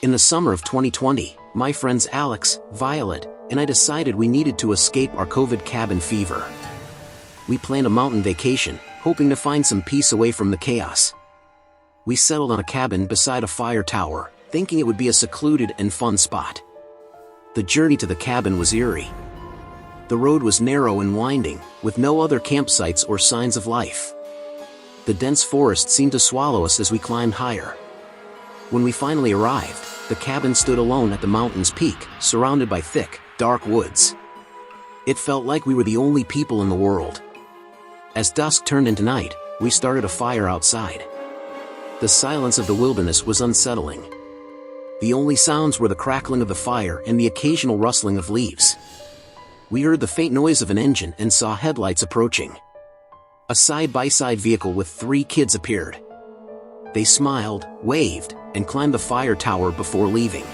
In the summer of 2020, my friends Alex, Violet, and I decided we needed to escape our COVID cabin fever. We planned a mountain vacation, hoping to find some peace away from the chaos. We settled on a cabin beside a fire tower, thinking it would be a secluded and fun spot. The journey to the cabin was eerie. The road was narrow and winding, with no other campsites or signs of life. The dense forest seemed to swallow us as we climbed higher. When we finally arrived, the cabin stood alone at the mountain's peak, surrounded by thick, dark woods. It felt like we were the only people in the world. As dusk turned into night, we started a fire outside. The silence of the wilderness was unsettling. The only sounds were the crackling of the fire and the occasional rustling of leaves. We heard the faint noise of an engine and saw headlights approaching. A side-by-side vehicle with 3 kids appeared. They smiled, waved, and climbed the fire tower before leaving.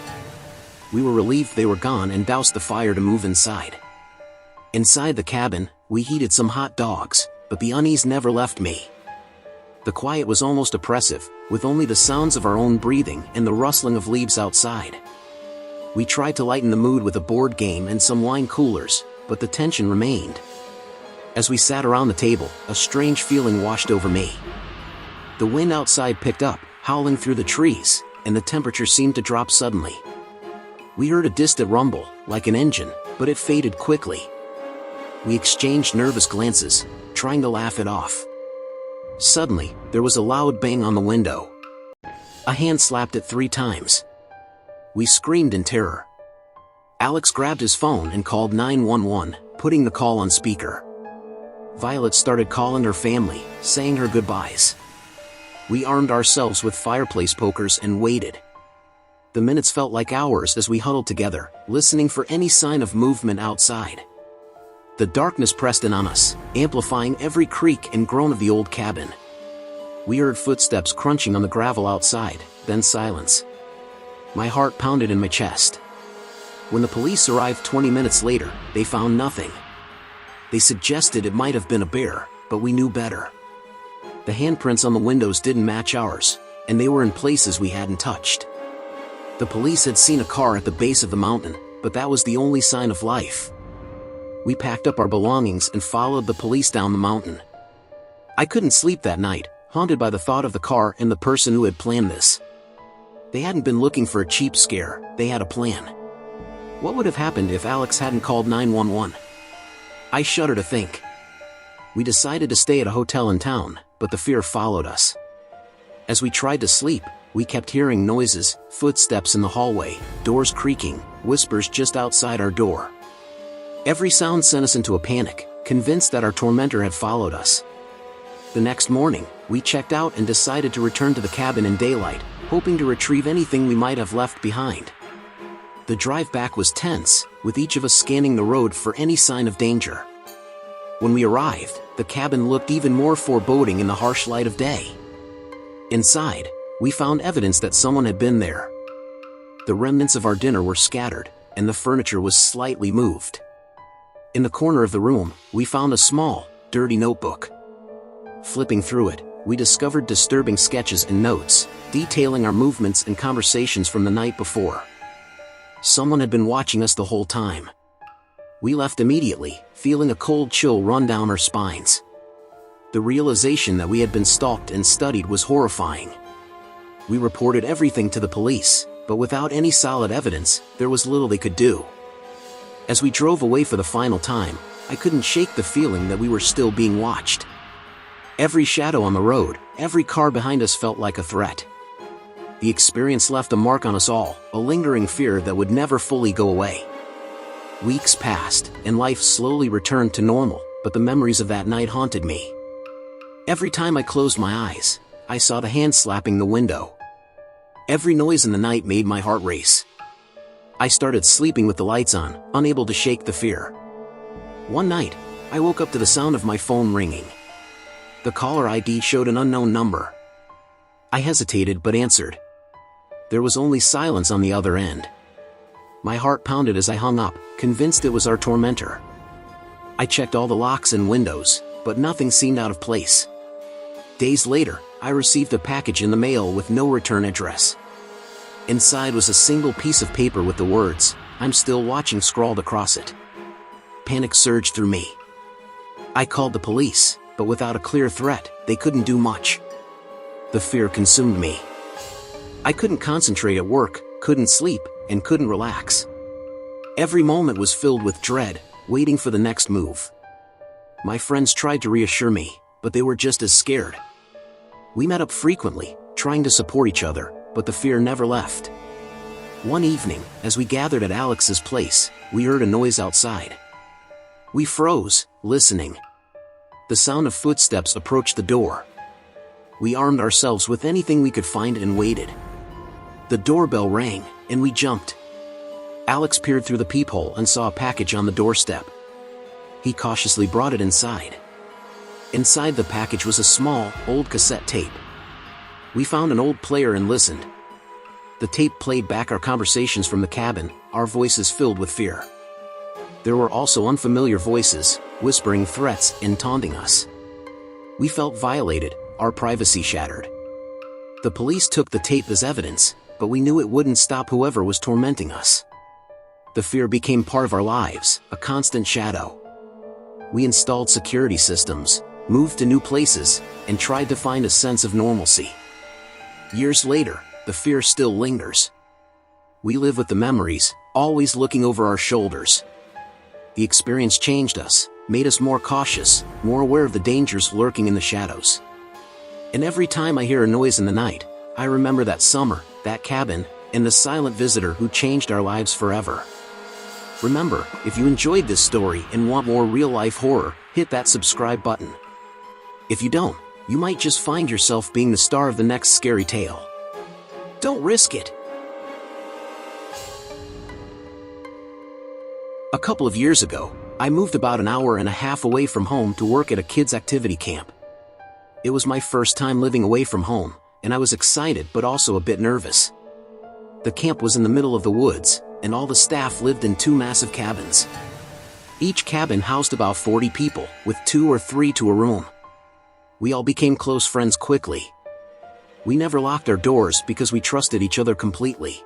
We were relieved they were gone and doused the fire to move inside. Inside the cabin, we heated some hot dogs, but the unease never left me. The quiet was almost oppressive, with only the sounds of our own breathing and the rustling of leaves outside. We tried to lighten the mood with a board game and some wine coolers, but the tension remained. As we sat around the table, a strange feeling washed over me. The wind outside picked up, howling through the trees, and the temperature seemed to drop suddenly. We heard a distant rumble, like an engine, but it faded quickly. We exchanged nervous glances, trying to laugh it off. Suddenly, there was a loud bang on the window. A hand slapped it 3 times. We screamed in terror. Alex grabbed his phone and called 911, putting the call on speaker. Violet started calling her family, saying her goodbyes. We armed ourselves with fireplace pokers and waited. The minutes felt like hours as we huddled together, listening for any sign of movement outside. The darkness pressed in on us, amplifying every creak and groan of the old cabin. We heard footsteps crunching on the gravel outside, then silence. My heart pounded in my chest. When the police arrived 20 minutes later, they found nothing. They suggested it might have been a bear, but we knew better. The handprints on the windows didn't match ours, and they were in places we hadn't touched. The police had seen a car at the base of the mountain, but that was the only sign of life. We packed up our belongings and followed the police down the mountain. I couldn't sleep that night, haunted by the thought of the car and the person who had planned this. They hadn't been looking for a cheap scare, they had a plan. What would have happened if Alex hadn't called 911? I shudder to think. We decided to stay at a hotel in town, but the fear followed us. As we tried to sleep, we kept hearing noises, footsteps in the hallway, doors creaking, whispers just outside our door. Every sound sent us into a panic, convinced that our tormentor had followed us. The next morning, we checked out and decided to return to the cabin in daylight, hoping to retrieve anything we might have left behind. The drive back was tense, with each of us scanning the road for any sign of danger. When we arrived, the cabin looked even more foreboding in the harsh light of day. Inside, we found evidence that someone had been there. The remnants of our dinner were scattered, and the furniture was slightly moved. In the corner of the room, we found a small, dirty notebook. Flipping through it, we discovered disturbing sketches and notes, detailing our movements and conversations from the night before. Someone had been watching us the whole time. We left immediately, feeling a cold chill run down our spines. The realization that we had been stalked and studied was horrifying. We reported everything to the police, but without any solid evidence, there was little they could do. As we drove away for the final time, I couldn't shake the feeling that we were still being watched. Every shadow on the road, every car behind us felt like a threat. The experience left a mark on us all, a lingering fear that would never fully go away. Weeks passed, and life slowly returned to normal, but the memories of that night haunted me. Every time I closed my eyes, I saw the hand slapping the window. Every noise in the night made my heart race. I started sleeping with the lights on, unable to shake the fear. One night, I woke up to the sound of my phone ringing. The caller ID showed an unknown number. I hesitated but answered. There was only silence on the other end. My heart pounded as I hung up, convinced it was our tormentor. I checked all the locks and windows, but nothing seemed out of place. Days later, I received a package in the mail with no return address. Inside was a single piece of paper with the words, "I'm still watching," scrawled across it. Panic surged through me. I called the police, but without a clear threat, they couldn't do much. The fear consumed me. I couldn't concentrate at work, couldn't sleep, and couldn't relax. Every moment was filled with dread, waiting for the next move. My friends tried to reassure me, but they were just as scared. We met up frequently, trying to support each other, but the fear never left. One evening, as we gathered at Alex's place, we heard a noise outside. We froze, listening. The sound of footsteps approached the door. We armed ourselves with anything we could find and waited. The doorbell rang, and we jumped. Alex peered through the peephole and saw a package on the doorstep. He cautiously brought it inside. Inside the package was a small, old cassette tape. We found an old player and listened. The tape played back our conversations from the cabin, our voices filled with fear. There were also unfamiliar voices, whispering threats and taunting us. We felt violated, our privacy shattered. The police took the tape as evidence, but we knew it wouldn't stop whoever was tormenting us. The fear became part of our lives, a constant shadow. We installed security systems, moved to new places, and tried to find a sense of normalcy. Years later, the fear still lingers. We live with the memories, always looking over our shoulders. The experience changed us, made us more cautious, more aware of the dangers lurking in the shadows. And every time I hear a noise in the night, I remember that summer, that cabin, and the silent visitor who changed our lives forever. Remember, if you enjoyed this story and want more real-life horror, hit that subscribe button. If you don't, you might just find yourself being the star of the next scary tale. Don't risk it. A couple of years ago, I moved about an hour and a half away from home to work at a kids' activity camp. It was my first time living away from home, and I was excited but also a bit nervous. The camp was in the middle of the woods, and all the staff lived in 2 massive cabins. Each cabin housed about 40 people, with 2 or 3 to a room. We all became close friends quickly. We never locked our doors because we trusted each other completely.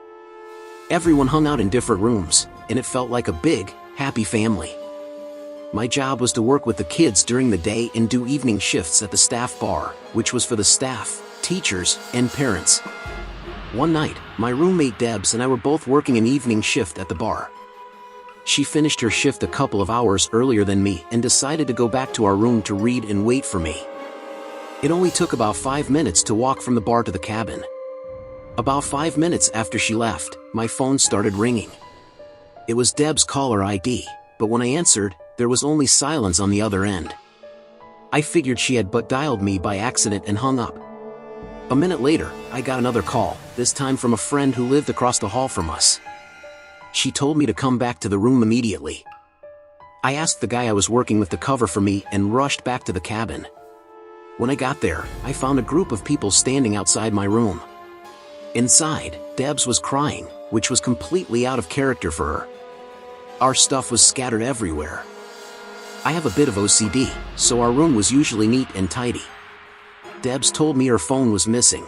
Everyone hung out in different rooms, and it felt like a big, happy family. My job was to work with the kids during the day and do evening shifts at the staff bar, which was for the staff, teachers, and parents. One night, my roommate Debs and I were both working an evening shift at the bar. She finished her shift a couple of hours earlier than me and decided to go back to our room to read and wait for me. It only took about 5 minutes to walk from the bar to the cabin. About 5 minutes after she left, my phone started ringing. It was Deb's caller ID, but when I answered, there was only silence on the other end. I figured she had but dialed me by accident and hung up. A minute later, I got another call, this time from a friend who lived across the hall from us. She told me to come back to the room immediately. I asked the guy I was working with to cover for me and rushed back to the cabin. When I got there, I found a group of people standing outside my room. Inside, Debs was crying, which was completely out of character for her. Our stuff was scattered everywhere. I have a bit of OCD, so our room was usually neat and tidy. Debs told me her phone was missing.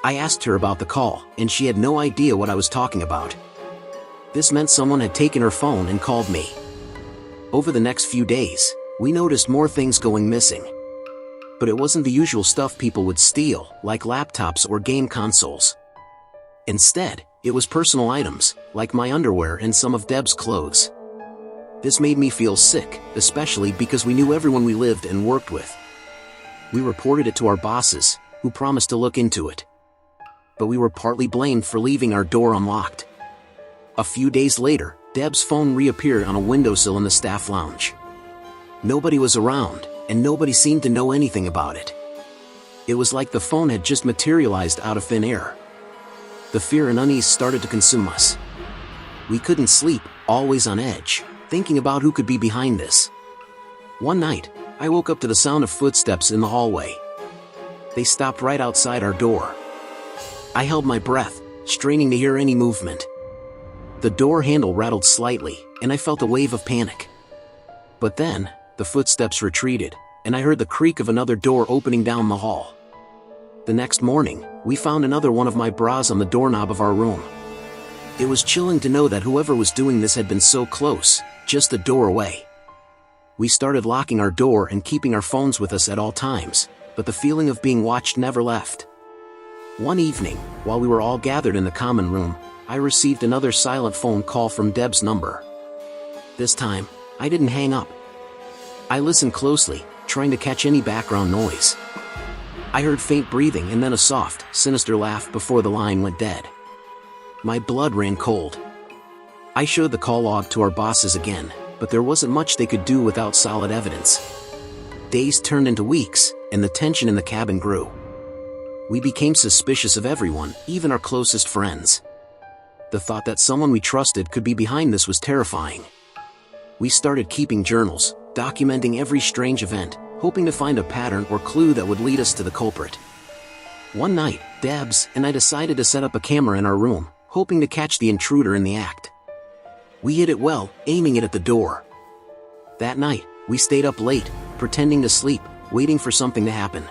I asked her about the call, and she had no idea what I was talking about. This meant someone had taken her phone and called me. Over the next few days, we noticed more things going missing. But it wasn't the usual stuff people would steal, like laptops or game consoles. Instead, it was personal items, like my underwear and some of Deb's clothes. This made me feel sick, especially because we knew everyone we lived and worked with. We reported it to our bosses, who promised to look into it. But we were partly blamed for leaving our door unlocked. A few days later, Deb's phone reappeared on a windowsill in the staff lounge. Nobody was around, and nobody seemed to know anything about it. It was like the phone had just materialized out of thin air. The fear and unease started to consume us. We couldn't sleep, always on edge, thinking about who could be behind this. One night, I woke up to the sound of footsteps in the hallway. They stopped right outside our door. I held my breath, straining to hear any movement. The door handle rattled slightly, and I felt a wave of panic. But then, the footsteps retreated, and I heard the creak of another door opening down the hall. The next morning, we found another one of my bras on the doorknob of our room. It was chilling to know that whoever was doing this had been so close, just a door away. We started locking our door and keeping our phones with us at all times, but the feeling of being watched never left. One evening, while we were all gathered in the common room, I received another silent phone call from Deb's number. This time, I didn't hang up. I listened closely, trying to catch any background noise. I heard faint breathing and then a soft, sinister laugh before the line went dead. My blood ran cold. I showed the call log to our bosses again, but there wasn't much they could do without solid evidence. Days turned into weeks, and the tension in the cabin grew. We became suspicious of everyone, even our closest friends. The thought that someone we trusted could be behind this was terrifying. We started keeping journals, documenting every strange event, hoping to find a pattern or clue that would lead us to the culprit. One night, Debs and I decided to set up a camera in our room, hoping to catch the intruder in the act. We hid it well, aiming it at the door. That night, we stayed up late, pretending to sleep, waiting for something to happen.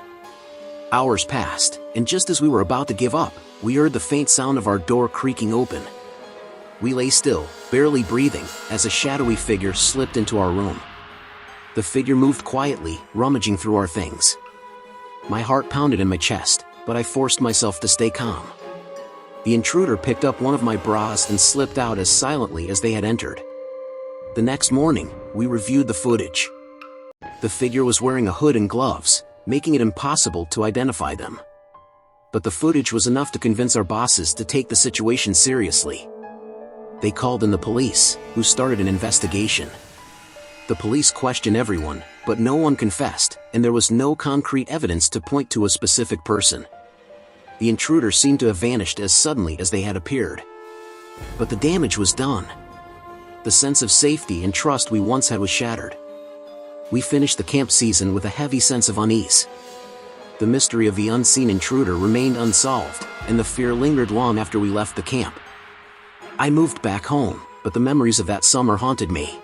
Hours passed, and just as we were about to give up, we heard the faint sound of our door creaking open. We lay still, barely breathing, as a shadowy figure slipped into our room. The figure moved quietly, rummaging through our things. My heart pounded in my chest, but I forced myself to stay calm. The intruder picked up one of my bras and slipped out as silently as they had entered. The next morning, we reviewed the footage. The figure was wearing a hood and gloves, making it impossible to identify them. But the footage was enough to convince our bosses to take the situation seriously. They called in the police, who started an investigation. The police questioned everyone, but no one confessed, and there was no concrete evidence to point to a specific person. The intruder seemed to have vanished as suddenly as they had appeared. But the damage was done. The sense of safety and trust we once had was shattered. We finished the camp season with a heavy sense of unease. The mystery of the unseen intruder remained unsolved, and the fear lingered long after we left the camp. I moved back home, but the memories of that summer haunted me.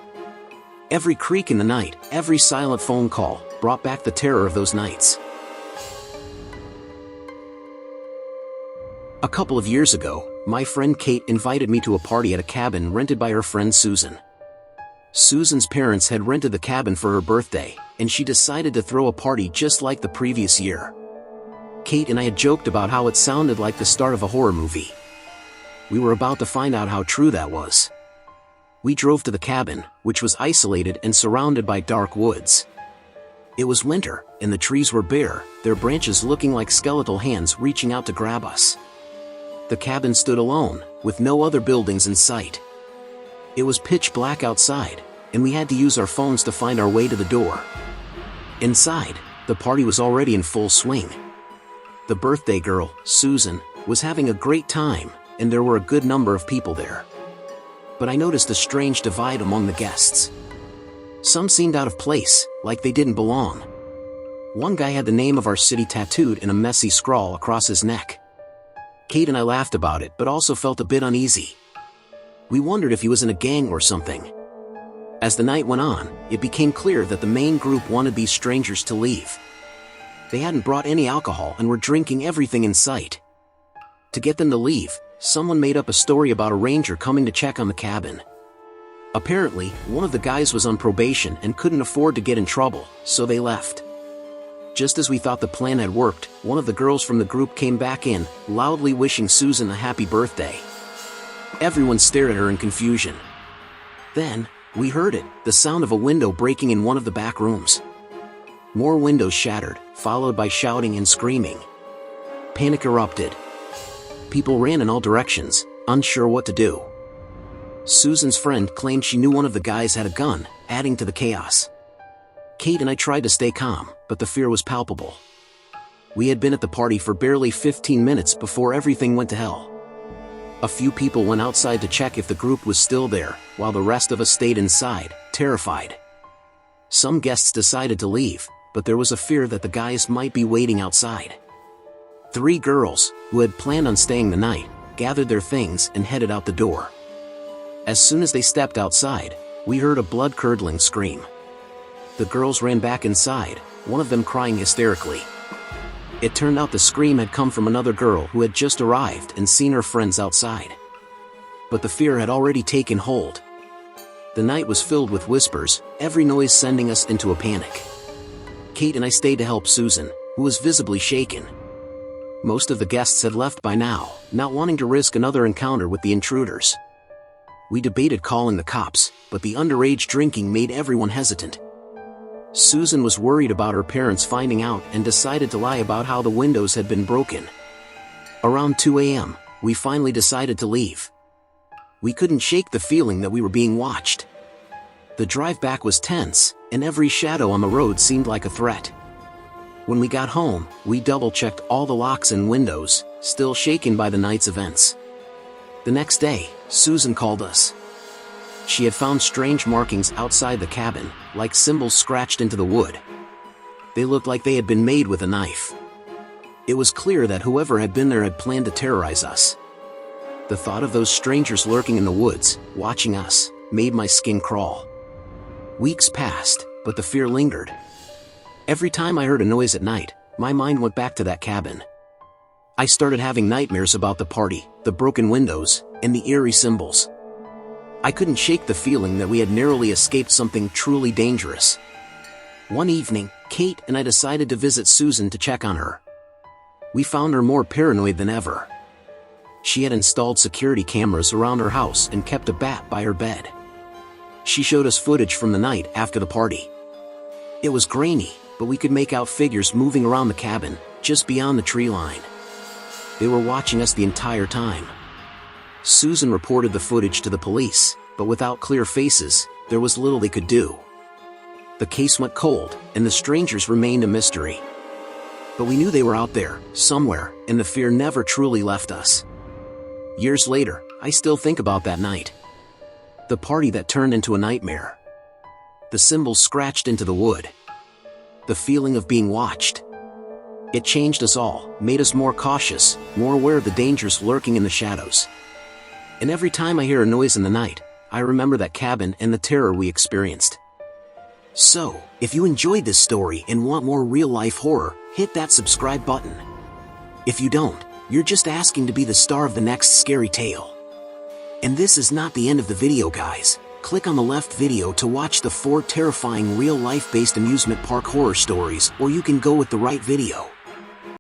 Every creak in the night, every silent phone call, brought back the terror of those nights. A couple of years ago, my friend Kate invited me to a party at a cabin rented by her friend Susan. Susan's parents had rented the cabin for her birthday, and she decided to throw a party just like the previous year. Kate and I had joked about how it sounded like the start of a horror movie. We were about to find out how true that was. We drove to the cabin, which was isolated and surrounded by dark woods. It was winter, and the trees were bare, their branches looking like skeletal hands reaching out to grab us. The cabin stood alone, with no other buildings in sight. It was pitch black outside, and we had to use our phones to find our way to the door. Inside, the party was already in full swing. The birthday girl, Susan, was having a great time, and there were a good number of people there. But I noticed a strange divide among the guests. Some seemed out of place, like they didn't belong. One guy had the name of our city tattooed in a messy scrawl across his neck. Kate and I laughed about it but also felt a bit uneasy. We wondered if he was in a gang or something. As the night went on, it became clear that the main group wanted these strangers to leave. They hadn't brought any alcohol and were drinking everything in sight. To get them to leave, someone made up a story about a ranger coming to check on the cabin. Apparently, one of the guys was on probation and couldn't afford to get in trouble, so they left. Just as we thought the plan had worked, one of the girls from the group came back in, loudly wishing Susan a happy birthday. Everyone stared at her in confusion. Then, we heard it, the sound of a window breaking in one of the back rooms. More windows shattered, followed by shouting and screaming. Panic erupted. People ran in all directions, unsure what to do. Susan's friend claimed she knew one of the guys had a gun, adding to the chaos. Kate and I tried to stay calm, but the fear was palpable. We had been at the party for barely 15 minutes before everything went to hell. A few people went outside to check if the group was still there, while the rest of us stayed inside, terrified. Some guests decided to leave, but there was a fear that the guys might be waiting outside. 3 girls, who had planned on staying the night, gathered their things and headed out the door. As soon as they stepped outside, we heard a blood-curdling scream. The girls ran back inside, one of them crying hysterically. It turned out the scream had come from another girl who had just arrived and seen her friends outside. But the fear had already taken hold. The night was filled with whispers, every noise sending us into a panic. Kate and I stayed to help Susan, who was visibly shaken. Most of the guests had left by now, not wanting to risk another encounter with the intruders. We debated calling the cops, but the underage drinking made everyone hesitant. Susan was worried about her parents finding out and decided to lie about how the windows had been broken. Around 2 a.m., we finally decided to leave. We couldn't shake the feeling that we were being watched. The drive back was tense, and every shadow on the road seemed like a threat. When we got home, we double-checked all the locks and windows, still shaken by the night's events. The next day, Susan called us. She had found strange markings outside the cabin, like symbols scratched into the wood. They looked like they had been made with a knife. It was clear that whoever had been there had planned to terrorize us. The thought of those strangers lurking in the woods, watching us, made my skin crawl. Weeks passed, but the fear lingered. Every time I heard a noise at night, my mind went back to that cabin. I started having nightmares about the party, the broken windows, and the eerie symbols. I couldn't shake the feeling that we had narrowly escaped something truly dangerous. One evening, Kate and I decided to visit Susan to check on her. We found her more paranoid than ever. She had installed security cameras around her house and kept a bat by her bed. She showed us footage from the night after the party. It was grainy, but we could make out figures moving around the cabin, just beyond the tree line. They were watching us the entire time. Susan reported the footage to the police, but without clear faces, there was little they could do. The case went cold, and the strangers remained a mystery. But we knew they were out there, somewhere, and the fear never truly left us. Years later, I still think about that night. The party that turned into a nightmare. The symbols scratched into the wood. The feeling of being watched. It changed us all, made us more cautious, more aware of the dangers lurking in the shadows. And every time I hear a noise in the night, I remember that cabin and the terror we experienced. So, if you enjoyed this story and want more real-life horror, hit that subscribe button. If you don't, you're just asking to be the star of the next scary tale. And this is not the end of the video, guys. Click on the left video to watch the 4 terrifying real-life based amusement park horror stories, or you can go with the right video.